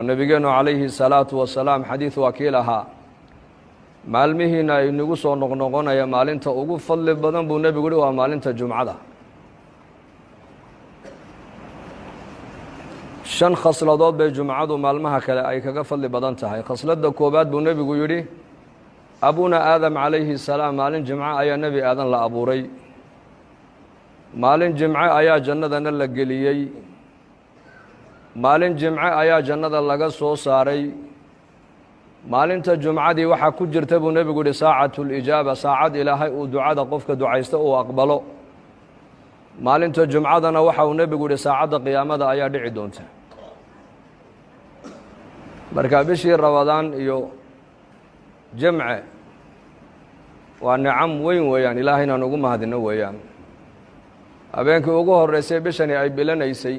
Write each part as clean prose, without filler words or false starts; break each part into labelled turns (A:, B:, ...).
A: nabigeenu calayhi salaatu wasalaam xadiid waa kii lahaa maalmihiina ay nagu soo noqnoqonaya maalinta ugu fadli badan buu nebigu yihi waa maalinta jumcada. 5 khasladood bay jumcadu maalmaha kale ay kaga fadli badan tahay. khasladda koobaad buu nebigu yidhi abuna aadam calayhi salaam maalin jimco ayaa nebi aadan la abuuray, maalin jimco ayaa jannadana la geliyey, maalin jimco ayaa jannada laga soo saaray. maalinta jumcadii waxaa ku jirta buu nebigu yihi saacatulijaaba, saacad ilaahay uu ducada qofka ducaysta uu aqbalo. maalinta jumcadana waxa uu nebigu yihi saacadda qiyaamada ayaa dhici doonta. marka bishii rabadaan iyo jamce waa nicam weyn weeyaan, ilaahayna nugu mahadino weeyaan. habeenkii ugu horreysay bishani ay bilanaysay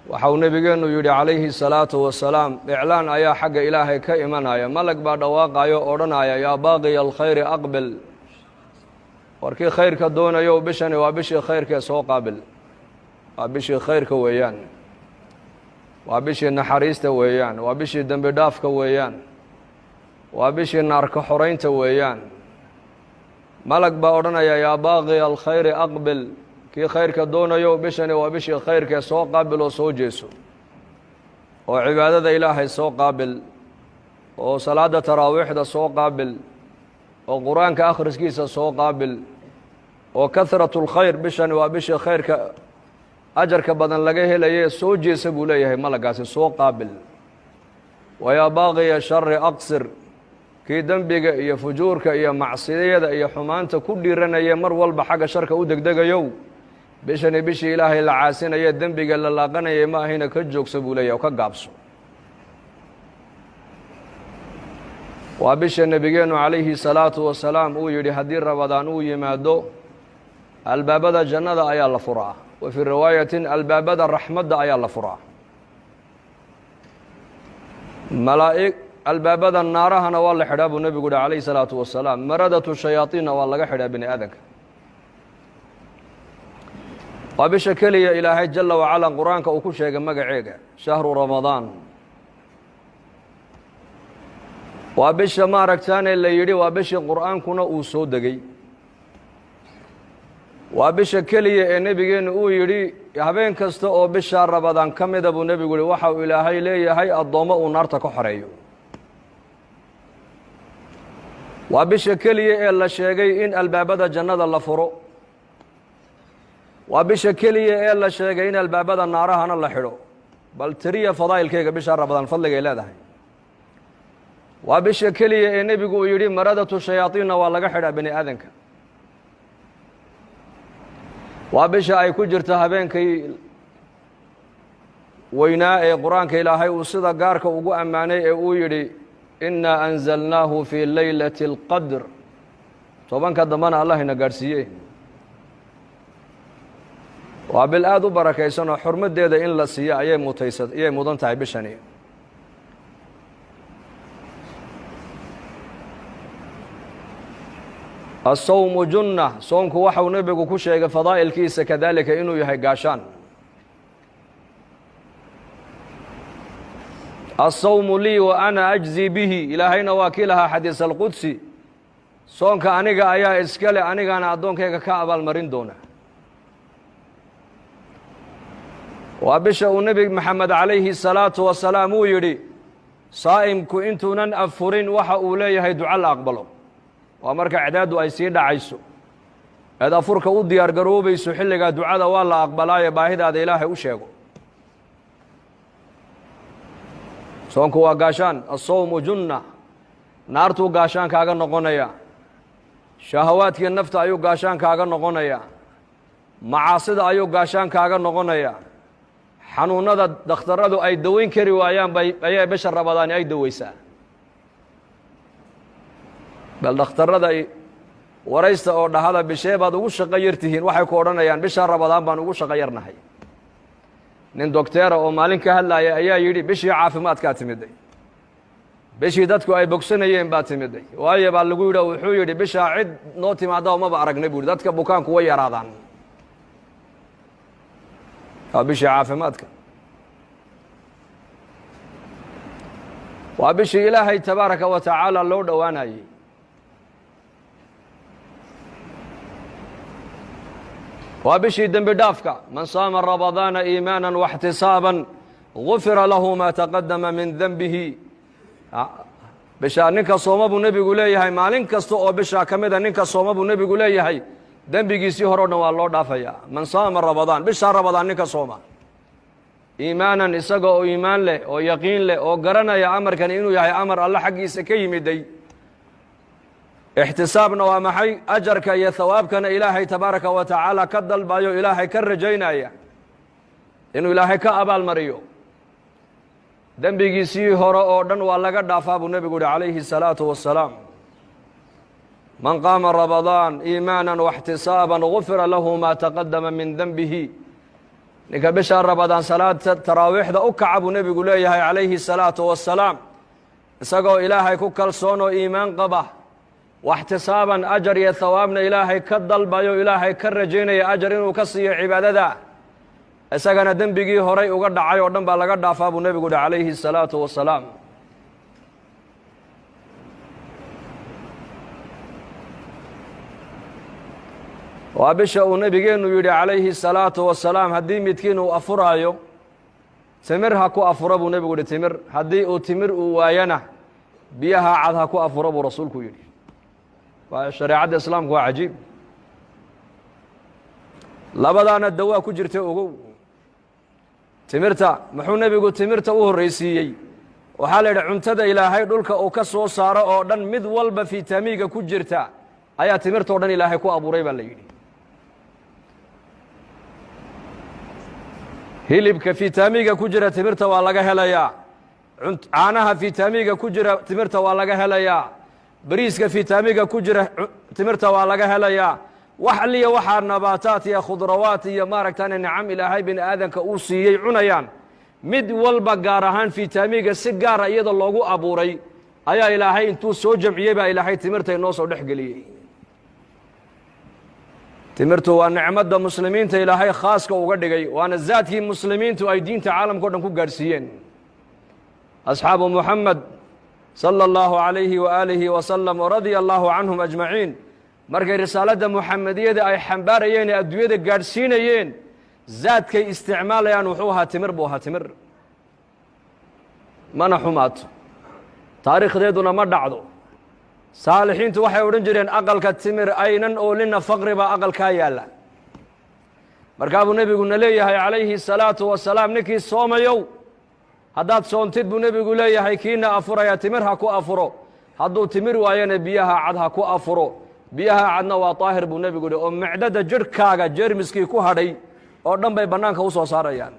A: waxa uu nebigeenu yidhi calayhi salaatu wasalaam, iclaan ayaa xagga ilaahay ka imanaya, malag baa dhawaaqayo odhanaya yaa baaqiya alkhayri aqbil, warkii khayrka doonayo bishani waa bishii khayrkee soo qaabil. waa bishii khayrka weeyaan, waa bishii naxariista weeyaan, waa bishii dembi dhaafka weeyaan, waa bishii naarka xoraynta weeyaan. malag baa odhanaya yaa baaqiya alkhayri aqbil, kii khayrka doonayo bishani waa bishii khayrkee soo qaabil oo soo jeeso, oo cibaadada ilaahay soo qaabil, oo salaadda taraawiixda soo qaabil, oo qur-aanka akhriskiisa soo qaabil, oo kahratu lkhayr, bishani waa bishii khayrka ajarka badan laga helaye soo jeesa buu leeyahay malagaasi, soo qaabil. wayaa baaqiya shari aqsir, kii dembiga iyo fujuurka iyo macsiyada iyo xumaanta ku dhiiranaya mar walba xagga sharka u degdegayow, bishani bishii ilaahay la caasinaya dembiga la laaqanayay ma ahayna ka joogsa buu leeyahay oo ka gaabso. waa bisha nebigeenu calayhi salaatu wasalaam uu yidhi haddii rabadaan uu yimaado albaabada jannada ayaa la furaa, wa fii riwaayatin albaabada raxmadda ayaa la furaa. albaabada naarahana waa la xidhaa buu nebigu yihi calayhi salaatu wasalaam, maradatu shayaaiinna waa laga xidhaa bini aadanka. waa bisha keliya ilaahay jala wacala qur-aanka uu ku sheegay magaceega shahru ramadaan. waa bisha maaragtaane la yidhi waa bishii qur-aankuna uu soo degay. waa bisha keliya ee nebigeenu uu yidhi habeen kasta oo bisha rabadaan ka mida buu nebigu yihi waxa uu ilaahay leeyahay addoommo uu naarta ka xoreeyo. waa bisha keliya ee la sheegay in albaabada jannada la furo. waa bisha keliya ee la sheegay in albaabada naarahana la xidho. bal tiriya fadaa'ilkayga bisha rabadaan fadligay leedahay. waa bisha keliya ee nebigu uu yidhi maradatu shayaaiinna waa laga xidhaa bini aadanka. waa bisha ay ku jirta habeenkii weynaa ee qur-aanka ilaahay uu sida gaarka ugu ammaanay ee uu yidhi innaa anzalnaahu fii leylati اlqadr. 10ka dambana allah ina gaadhsiiye. waa bil aada u barakaysan oo xurmaddeeda in la siiyo ayay mudan tahay bishani. asawmu junna, soomku waxau nebigu ku sheegay fadaa'ilkiisa kadaalika inuu yahay gaashaan. asawmu lii wa ana ajzi bihi, ilaahayna waa kii lahaa xadiis alqudsi, soonka aniga ayaa iskale, anigaana addoonkayga ka abaalmarin doona. waa bisha uu nebi maxamed calayhi salaatu wasalaam uu yidhi saa'imku intuunan afurin waxa uu leeyahay duco la aqbalo. waa marka cidaaddu ay sii dhacayso eed afurka u diyaar garoobayso, xilligaa ducada waa la aqbalaayo baahidaada ilaahay u sheego. soonku waa gaashaan. asawmu junna, naartuu gaashaan kaaga noqonaya, shahawaadkii nafta ayuu gaashaan kaaga noqonaya, macaasida ayuu gaashaan kaaga noqonaya, xanuunada dakhtaradu ay daweyn kari waayaan ayay bisha rabadaani ay daweysaa. bal dhakhtarada waraysta oo dhahada bishee baad ugu shaqo yar tihiin, waxay ku odhanayaan bisha rabadaan baan ugu shaqo yarnahay. nin docteera oo maalin ka hadlaaya ayaa yidhi bishii caafimaadkaa timiday, bishii dadku ay bogsanayeen baa timiday. waayo baa lagu yidhi wuxuu yidhi bishaa cid noo timaada maba aragnay buu yidhi, dadka bukaanku way yaraadaan. waa bishii caafimaadka. waa bishii ilaahay tabaaraka wa tacaala loo dhowaanayey waa bishii dembi dhaafka man saama ramadaana iimaanan waxtisaaban gufira lahu maa taqadama min denbihi bishaa ninka sooma buu nebigu leeyahay maalin kasta oo bishaa ka mida ninka sooma buu nebigu leeyahay dembigiisii hore o dhan waa loo dhaafayaa man saama ramadaan bishaa ramadaan ninka sooma iimaanan isaga oo iimaan leh oo yaqiin leh oo garanaya amarkani inuu yahay amar alle xaggiisa ka yimiday ixtisaabna waa maxay ajarka iyo hawaabkana ilaahay tabaaraka wa tacaala ka dalbayo ilaahay ka rajaynaya inuu ilaahay ka abaalmariyo dembigiisii hore oo dhan waa laga dhaafaa buu nebigu uhi calayhi الsalaatu wassalaam man qaama ramadaan iimaanan waxtisaaban gufira lahu maa taqadama min denbihi ninka bishaa ramadaan salaada taraawiixda u kaca buu nebigu leeyahay calayhi الsalaatu wassalaam isagoo ilaahay ku kalsoon oo iimaan qaba waxtisaaban ajar iyo hawaabna ilaahay ka dalbayo ilaahay ka rajaynaya ajar inuu ka siiyo cibaadada isagana dembigii horay uga dhacay oo dhan baa laga dhaafaa buu nebigu uhi calayhi الsalaatu wassalaam waa bisha uu nebigeennu yidhi calayhi الsalaatu wassalaam haddii midkiin uu afuraayo timir ha ku afuro buu nebigu yihi timir haddii uu timir uu waayana biyaha cad ha ku afuro buu rasuulku yidhi waa shareecadda islaamku waa cajiib labadaana dawaa ku jirta ogow timirta muxuu nebigu timirta u horraysiiyey waxaa la yidhi cuntada ilaahay dhulka uu ka soo saaro oo dhan mid walba fitamiiga ku jirta ayaa timirta o dhan ilaahay ku abuuray baa la yidhi hilibka fitamiiga ku jira timirta waa laga helayaa caanaha fitamiiga ku jira timirta waa laga helayaa bariiska fitamiiga ku jira timirta waa laga helayaa wax aliya waxaa nabaataat iyo khudrawaat iyo maaragtane nicam ilaahay bini aadanka uu siiyey cunayaan mid walba gaar ahaan fitamiiga si gaara iyada loogu abuuray ayaa ilaahay intuu soo jamciyey baa ilaahay timirta inoo soo dhex geliyey timirtu waa nicmadda muslimiinta ilaahay khaaska uga dhigay waana zaadkii muslimiintu ay diinta caalamka o dhan ku gaadhsiiyeen asxaabu muxamed salى اllahu عalayhi waaalihi wasalam waradia allahu canhum ajmaciin markay risaaladda muxamediyada ay xambaarayeen ee adduunyada gaadhsiinayeen zaadkay isticmaalayaan wuxuu ahaa timir buu ahaa timir mana xumaato taariikhdeeduna ma dhacdo saalixiintu waxay odhan jireen aqalka timir aynan oolina faqri baa aqalkaa yaalla markaa buu nebiguna leeyahay calayhi الsalaatu wasalaam ninkii soomayow haddaad soontid buu nebigu leeyahay kiina afuraya timir ha ku afuro hadduu timir waayana biyaha cad ha ku afuro biyaha cadna waa daahir buu nebigu yihi oo macdada jidhkaaga jeermiskii ku hadhay oo dhan bay bannaanka u soo saarayaan